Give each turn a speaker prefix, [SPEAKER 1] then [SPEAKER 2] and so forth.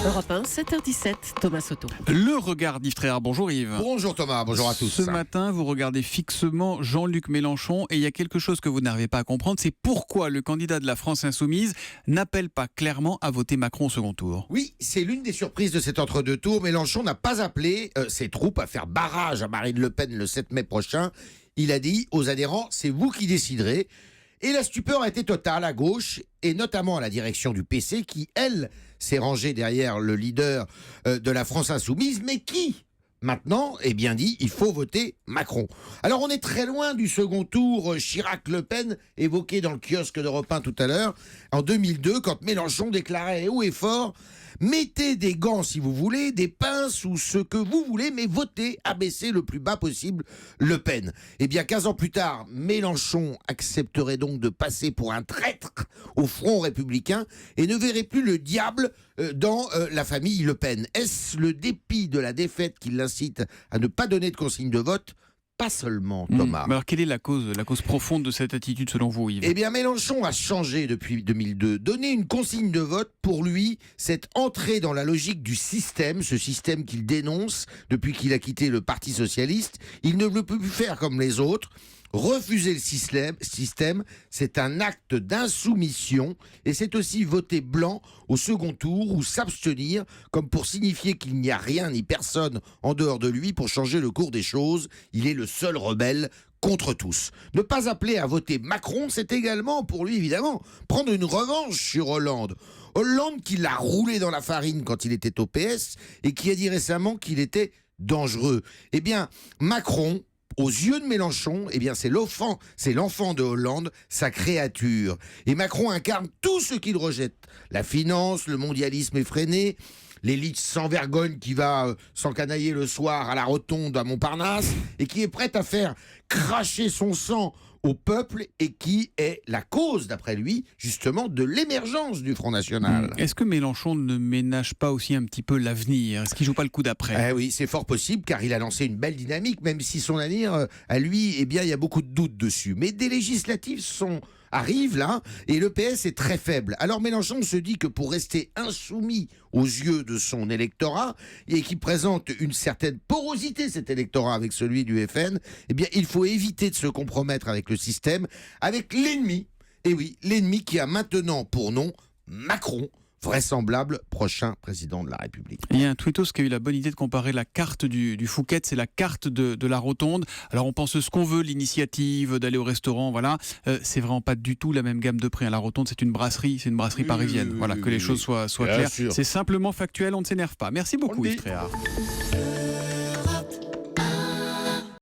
[SPEAKER 1] Europe 1, 7h17, Thomas Soto.
[SPEAKER 2] Le regard d'Yves Tréhard. Bonjour Yves.
[SPEAKER 3] Bonjour Thomas, bonjour à tous.
[SPEAKER 2] Ce matin, vous regardez fixement Jean-Luc Mélenchon et il y a quelque chose que vous n'arrivez pas à comprendre, c'est pourquoi le candidat de la France Insoumise n'appelle pas clairement à voter Macron au second tour.
[SPEAKER 3] Oui, c'est l'une des surprises de cet entre-deux tours. Mélenchon n'a pas appelé ses troupes à faire barrage à Marine Le Pen le 7 mai prochain. Il a dit aux adhérents, c'est vous qui déciderez. Et la stupeur a été totale à gauche, et notamment à la direction du PC, qui, elle, s'est rangée derrière le leader de la France Insoumise, mais qui, maintenant, eh bien dit, il faut voter Macron. Alors on est très loin du second tour Chirac-Le Pen, évoqué dans le kiosque d'Europe 1 tout à l'heure, en 2002, quand Mélenchon déclarait haut et fort « Mettez des gants si vous voulez, des pinces ou ce que vous voulez, mais votez, abaissez le plus bas possible Le Pen ». Eh bien 15 ans plus tard, Mélenchon accepterait donc de passer pour un traître au Front républicain et ne verrait plus le diable dans la famille Le Pen. Est-ce le dépit de la défaite qui l'incite à ne pas donner de consigne de vote ? Pas seulement, Thomas.
[SPEAKER 2] Mais alors, quelle est la cause profonde de cette attitude selon vous, Yves ?
[SPEAKER 3] Eh bien, Mélenchon a changé depuis 2002. Donner une consigne de vote, pour lui, c'est entrer dans la logique du système, ce système qu'il dénonce depuis qu'il a quitté le Parti Socialiste. Il ne veut plus faire comme les autres. Refuser le système, c'est un acte d'insoumission et c'est aussi voter blanc au second tour ou s'abstenir comme pour signifier qu'il n'y a rien ni personne en dehors de lui pour changer le cours des choses. Il est le seul rebelle contre tous. Ne pas appeler à voter Macron, c'est également, pour lui évidemment, prendre une revanche sur Hollande. Hollande qui l'a roulé dans la farine quand il était au PS et qui a dit récemment qu'il était dangereux. Eh bien, Macron, aux yeux de Mélenchon, eh bien c'est l'enfant de Hollande, sa créature. Et Macron incarne tout ce qu'il rejette. La finance, le mondialisme effréné, l'élite sans vergogne qui va s'encanailler le soir à la rotonde à Montparnasse et qui est prête à faire cracher son sang au peuple et qui est la cause, d'après lui, justement, de l'émergence du Front National.
[SPEAKER 2] Est-ce que Mélenchon ne ménage pas aussi un petit peu l'avenir ? Est-ce qu'il joue pas le coup d'après ?
[SPEAKER 3] Eh oui, c'est fort possible, car il a lancé une belle dynamique, même si son avenir, à lui, eh bien, il y a beaucoup de doutes dessus. Mais des législatives arrivent là, et le PS est très faible. Alors Mélenchon se dit que pour rester insoumis aux yeux de son électorat, et qui présente une certaine porosité, cet électorat, avec celui du FN, eh bien, il faut éviter de se compromettre avec le système, avec l'ennemi. Et oui, l'ennemi qui a maintenant pour nom Macron, vraisemblable prochain président de la République.
[SPEAKER 2] Il y a un tweetos qui a eu la bonne idée de comparer la carte du Fouquet, c'est la carte de la Rotonde. Alors on pense ce qu'on veut, l'initiative d'aller au restaurant, voilà. C'est vraiment pas du tout la même gamme de prix. La Rotonde, c'est une brasserie parisienne. Voilà, que les choses soient claires.
[SPEAKER 3] Sûr.
[SPEAKER 2] C'est simplement factuel, on ne s'énerve pas. Merci beaucoup, Yves Tréhard.